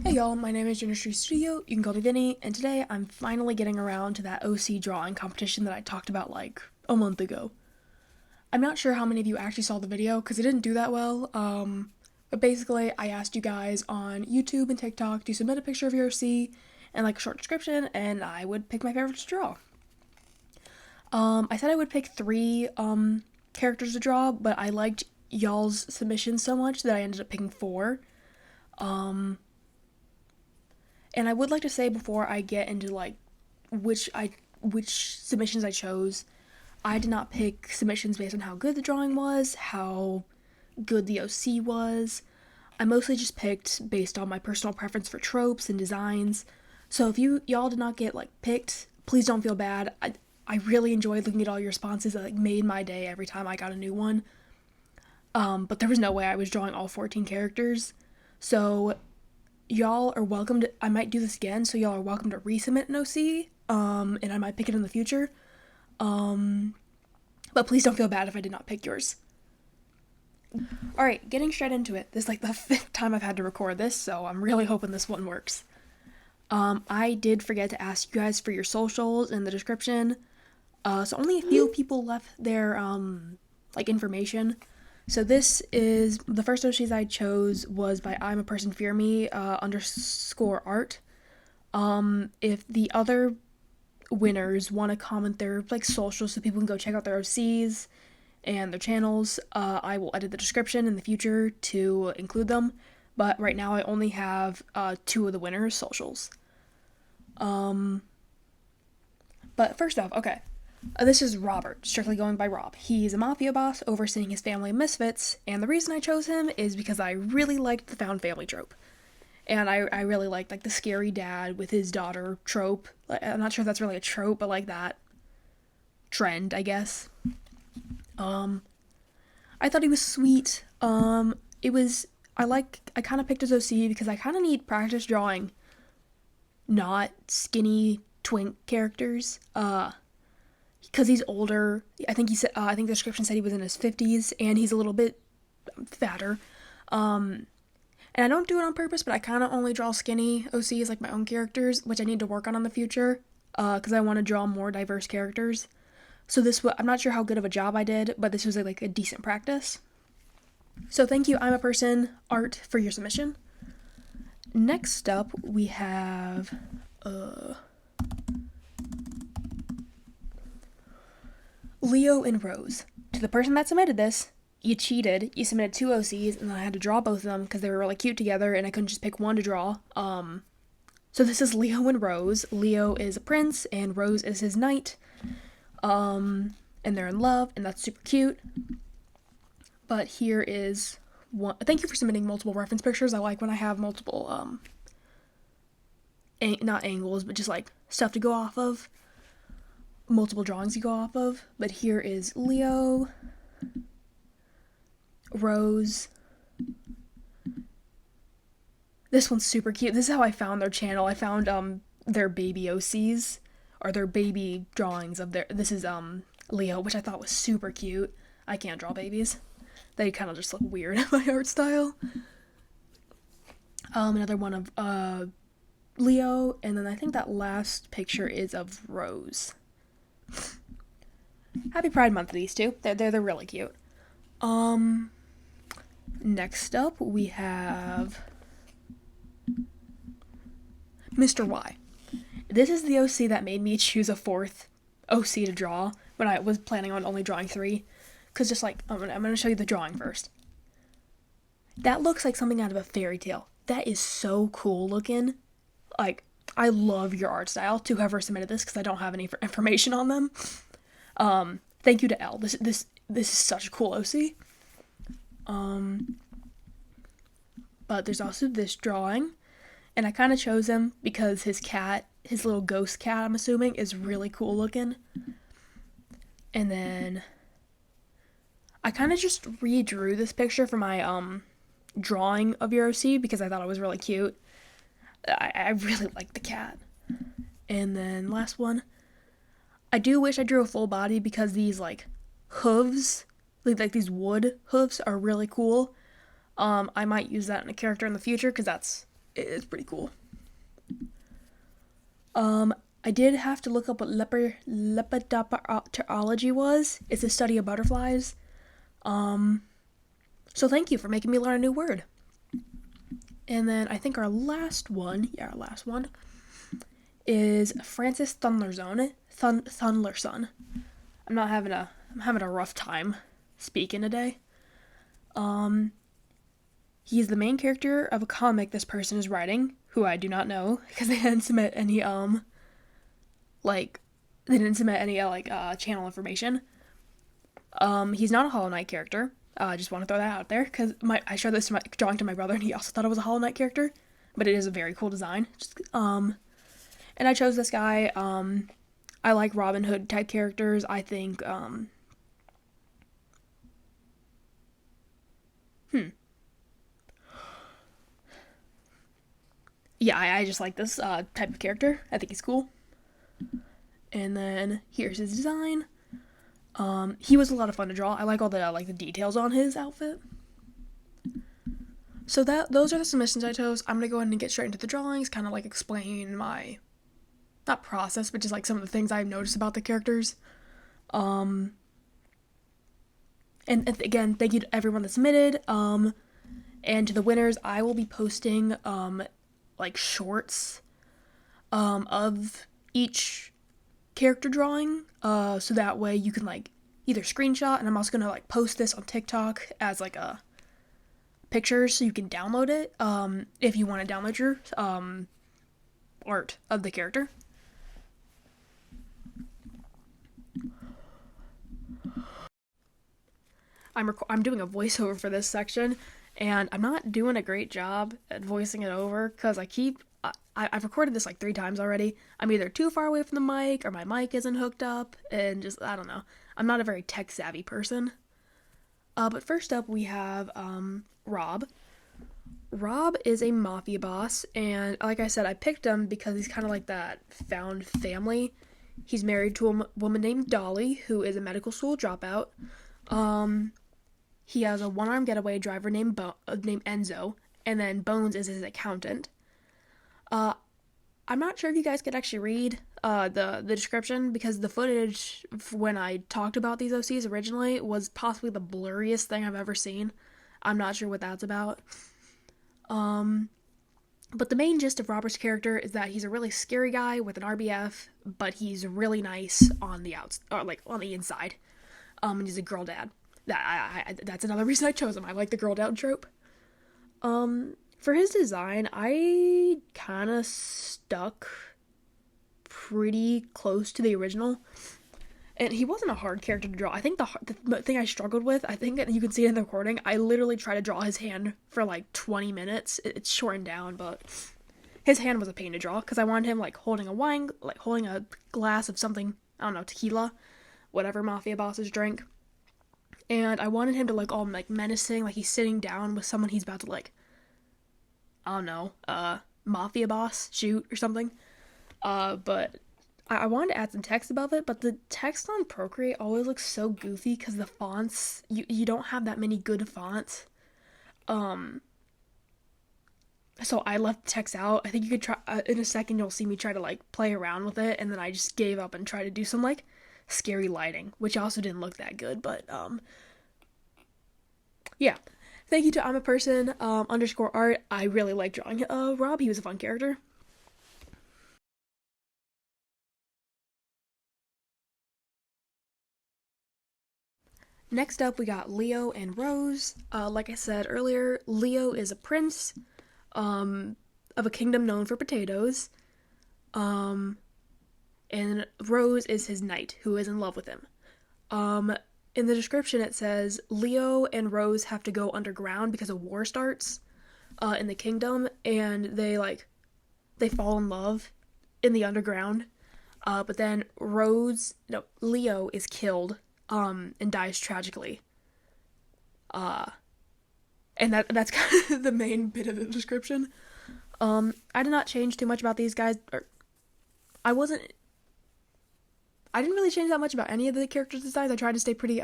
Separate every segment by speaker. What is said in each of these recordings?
Speaker 1: Hey y'all, my name is Industry Studio, you can call me Vinny, and today I'm finally getting around to that OC drawing competition that I talked about like a month ago. I'm not sure how many of you actually saw the video because it didn't do that well, but basically I asked you guys on YouTube and TikTok to submit a picture of your OC and like a short description, and I would pick my favorite to draw. I said I would pick three characters to draw, but I liked y'all's submissions so much that I ended up picking four. Um, And I would like to say before I get into like which submissions I chose, I did not pick submissions based on how good the drawing was, how good the OC was. I mostly just picked based on my personal preference for tropes and designs. So if y'all did not get like picked, please don't feel bad. I really enjoyed looking at all your responses. It like made my day every time I got a new one. But there was no way I was drawing all 14 characters. So y'all are welcome to, I might do this again, so y'all are welcome to resubmit an OC, and I might pick it in the future. But please don't feel bad if I did not pick yours. Alright, getting straight into it. This is like the fifth time I've had to record this, so I'm really hoping this one works. I did forget to ask you guys for your socials in the description, so only a few people left their, like, information. So this is, the first OCs I chose was by I'm a Person Fear Me, underscore art. If the other winners want to comment their, like, socials so people can go check out their OCs and their channels, I will edit the description in the future to include them. But right now I only have, two of the winners' socials. But first off, okay. This is Robert, strictly going by Rob. He's a mafia boss overseeing his family of misfits, and the reason I chose him is because I really liked the found family trope. And I really liked like the scary dad with his daughter trope. Like, I'm not sure if that's really a trope, but like that trend, I guess. I thought he was sweet. I kind of picked his OC because I kind of need practice drawing not skinny twink characters. Because he's older. I think he said. I think the description said he was in his 50s, and he's a little bit fatter. And I don't do it on purpose, but I kind of only draw skinny OCs like my own characters, which I need to work on in the future. Because I want to draw more diverse characters. So I'm not sure how good of a job I did, but this was like a decent practice. So thank you, I'm a Person Art, for your submission. Next up, we have Leo and Rose. To the person that submitted this, you cheated. You submitted two OCs, and then I had to draw both of them because they were really cute together, and I couldn't just pick one to draw. So this is Leo and Rose. Leo is a prince, and Rose is his knight. And they're in love, and that's super cute. But here is one. Thank you for submitting multiple reference pictures. I like when I have multiple, not angles, but just like stuff to go off of. Multiple drawings you go off of. But here is Leo, Rose. This one's super cute. This is how I found their channel. I found their baby OCs, or their baby drawings of their. This is Leo, which I thought was super cute. I can't draw babies. They kind of just look weird in my art style. Another one of Leo, and then I think that last picture is of Rose. Happy Pride Month to these two. They're really cute. Next up we have Mr. Y. This is the OC that made me choose a fourth OC to draw when I was planning on only drawing three. Because just like, I'm gonna show you the drawing first. That looks like something out of a fairy tale. That is so cool looking. Like, I love your art style, to whoever submitted this, because I don't have any information on them. Thank you to L. This is such a cool OC. But there's also this drawing, and I kind of chose him because his cat, his little ghost cat, I'm assuming, is really cool looking. And then I kind of just redrew this picture for my drawing of your OC because I thought it was really cute. I really like the cat. And then last one, I do wish I drew a full body because these like hooves, like these wood hooves, are really cool. I might use that in a character in the future because that's It's pretty cool. I did have to look up what lepidopterology was. It's a study of butterflies. So thank you for making me learn a new word. And then I think our last one is Francis Thunlerson. Thunlerson. I'm having a rough time speaking today. He's the main character of a comic this person is writing, who I do not know because they didn't submit any channel information. He's not a Hollow Knight character. I just want to throw that out there because I showed this drawing to my brother and he also thought it was a Hollow Knight character, but it is a very cool design. And I chose this guy. I like Robin Hood type characters. I think yeah, I just like this type of character. I think he's cool. And then here's his design. He was a lot of fun to draw. I like all the details on his outfit. So those are the submissions I chose. I'm gonna go ahead and get straight into the drawings, kind of like explain my, not process, but just like some of the things I've noticed about the characters. And again, thank you to everyone that submitted. And to the winners, I will be posting like shorts of each character drawing, so that way you can like either screenshot, and I'm also gonna like post this on TikTok as like a picture so you can download it if you want to download your art of the character. I'm doing a voiceover for this section, and I'm not doing a great job at voicing it over because I've recorded this like 3 times already. I'm either too far away from the mic or my mic isn't hooked up, and just, I don't know. I'm not a very tech savvy person. But first up we have Rob. Rob is a mafia boss, and like I said, I picked him because he's kind of like that found family. He's married to a woman named Dolly, who is a medical school dropout. He has a one-armed getaway driver named Enzo, and then Bones is his accountant. I'm not sure if you guys could actually read the description, because the footage when I talked about these OCs originally was possibly the blurriest thing I've ever seen. I'm not sure what that's about. But the main gist of Robert's character is that he's a really scary guy with an RBF, but he's really nice on the on the inside. And he's a girl dad. That's another reason I chose him. I like the girl dad trope. For his design, I kind of stuck pretty close to the original. And he wasn't a hard character to draw. I think the thing I struggled with, I think you can see it in the recording, I literally tried to draw his hand for like 20 minutes. It's shortened down, but his hand was a pain to draw because I wanted him like holding a glass of something, I don't know, tequila, whatever mafia bosses drink. And I wanted him to look all like menacing, like he's sitting down with someone he's about to like, I don't know, mafia boss shoot or something. But I wanted to add some text above it, but the text on Procreate always looks so goofy because the fonts, you don't have that many good fonts. So I left the text out. I think you could try, in a second you'll see me try to like play around with it, and then I just gave up and tried to do some like scary lighting, which also didn't look that good, but yeah. Thank you to I'm a person _art. I really like drawing Rob. He was a fun character. Next up, we got Leo and Rose. Like I said earlier, Leo is a prince of a kingdom known for potatoes. And Rose is his knight, who is in love with him. In the description it says, Leo and Rose have to go underground because a war starts in the kingdom, and they fall in love in the underground. But then Leo is killed and dies tragically. And that's kind of the main bit of the description. I did not change too much about these guys. I didn't really change that much about any of the characters' designs. I tried to stay pretty,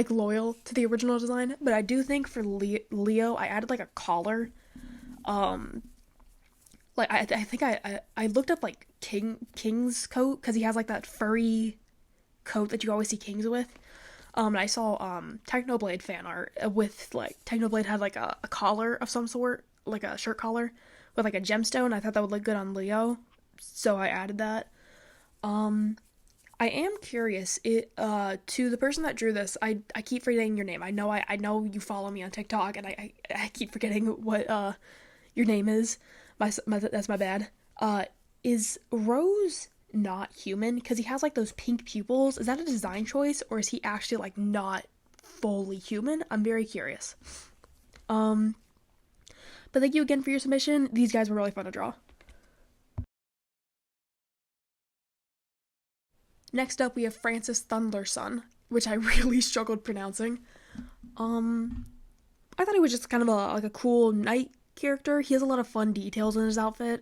Speaker 1: loyal to the original design. But I do think for Leo, I added, like, a collar Um, like I think I looked up like King's coat because he has like that furry coat that you always see kings with. And I saw Technoblade fan art with like Technoblade had like a collar of some sort, like a shirt collar with like a gemstone. I thought that would look good on Leo, so I added that. Um, I am curious. To the person that drew this, I keep forgetting your name. I know you follow me on TikTok, and I keep forgetting what your name is. That's my bad. Is Rose not human? Because he has like those pink pupils. Is that a design choice, or is he actually like not fully human? I'm very curious. Um, but thank you again for your submission. These guys were really fun to draw. Next up, we have Francis Thunlerson, which I really struggled pronouncing. Um, I thought he was just kind of a cool knight character. He has a lot of fun details in his outfit.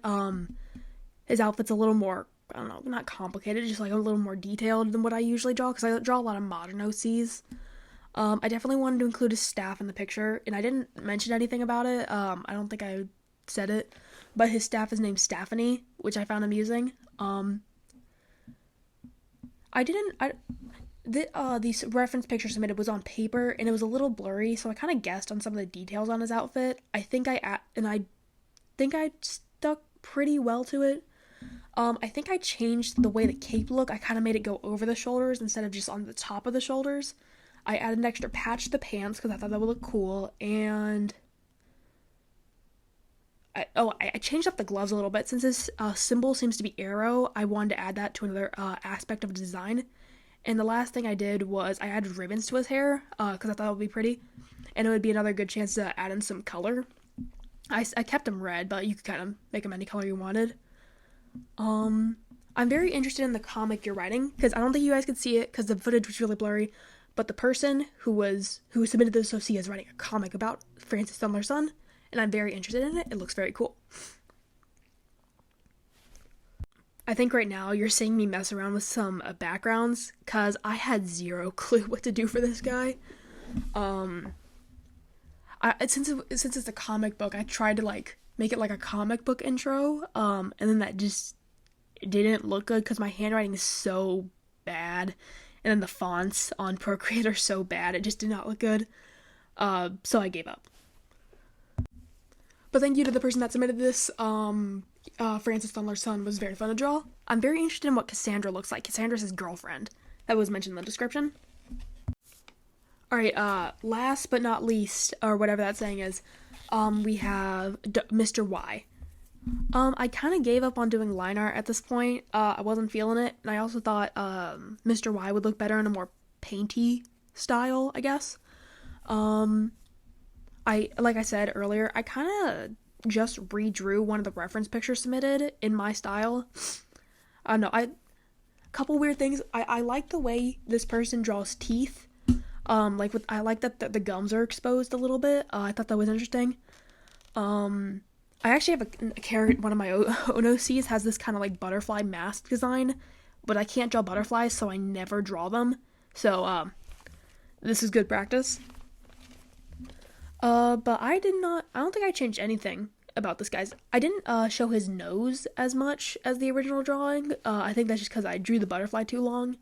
Speaker 1: His outfit's a little more, I don't know, not complicated, just like a little more detailed than what I usually draw because I draw a lot of modern OCs. I definitely wanted to include his staff in the picture, and I didn't mention anything about it. I don't think I said it, but his staff is named Stephanie, which I found amusing. I didn't. These reference picture submitted was on paper and it was a little blurry, so I kind of guessed on some of the details on his outfit. I think I stuck pretty well to it. I think I changed the way the cape looked. I kind of made it go over the shoulders instead of just on the top of the shoulders. I added an extra patch to the pants because I thought that would look cool, and I changed up the gloves a little bit. Since this symbol seems to be arrow, I wanted to add that to another aspect of design. And the last thing I did was I added ribbons to his hair because I thought it would be pretty, and it would be another good chance to add in some color. I kept him red, but you could kind of make him any color you wanted. I'm very interested in the comic you're writing because I don't think you guys could see it because the footage was really blurry. But the person who submitted this OC is writing a comic about Francis Thunlerson, and I'm very interested in it. It looks very cool. I think right now you're seeing me mess around with some backgrounds because I had zero clue what to do for this guy. Um, since it's a comic book, I tried to like make it like a comic book intro, and then that just didn't look good because my handwriting is so bad, and then the fonts on Procreate are so bad, it just did not look good. So I gave up. But thank you to the person that submitted this. Francis Thunler's was very fun to draw. I'm very interested in what Cassandra looks like. Cassandra's his girlfriend. That was mentioned in the description. Alright, last but not least, or whatever that saying is, we have Mr. Y. I kind of gave up on doing line art at this point. I wasn't feeling it, and I also thought Mr. Y would look better in a more painty style, I guess. Like I said earlier, I kind of just redrew one of the reference pictures submitted in my style. I don't know, a couple weird things. I like the way this person draws teeth. I like that the gums are exposed a little bit. I thought that was interesting. I actually have a character, one of my own OCs has this kind of like butterfly mask design, but I can't draw butterflies, so I never draw them. So, this is good practice. But I don't think I changed anything about this guy's. I didn't, show his nose as much as the original drawing. I think that's just because I drew the butterfly too long.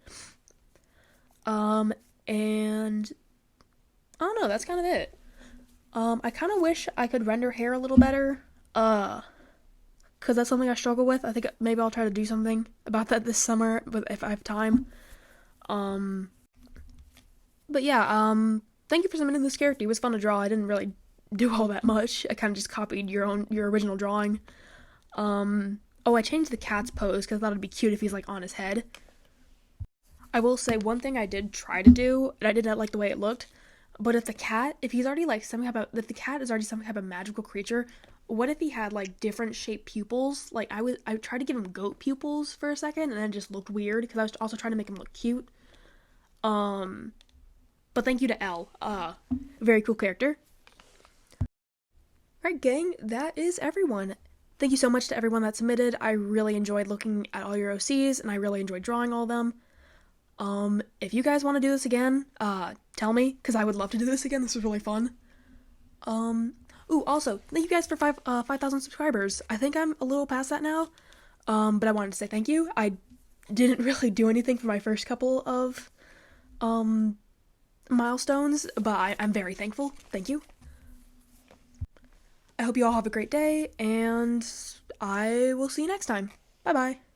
Speaker 1: And I don't know, that's kind of it. I kind of wish I could render hair a little better, because that's something I struggle with. I think maybe I'll try to do something about that this summer, but if I have time. But yeah, thank you for submitting this character. It was fun to draw. I didn't really do all that much. I kind of just copied your original drawing. I changed the cat's pose because I thought it'd be cute if he's like on his head. I will say one thing I did try to do, and I did not like the way it looked. But if the cat is already some type of magical creature, what if he had like different shaped pupils? Like I tried to give him goat pupils for a second, and then it just looked weird because I was also trying to make him look cute. But thank you to Elle. Very cool character. Alright, gang, that is everyone. Thank you so much to everyone that submitted. I really enjoyed looking at all your OCs, and I really enjoyed drawing all of them. If you guys want to do this again, tell me, because I would love to do this again. This was really fun. Ooh, also, thank you guys for 5,000 subscribers. I think I'm a little past that now. But I wanted to say thank you. I didn't really do anything for my first couple of milestones, but I'm very thankful. Thank you. I hope you all have a great day, and I will see you next time. Bye bye.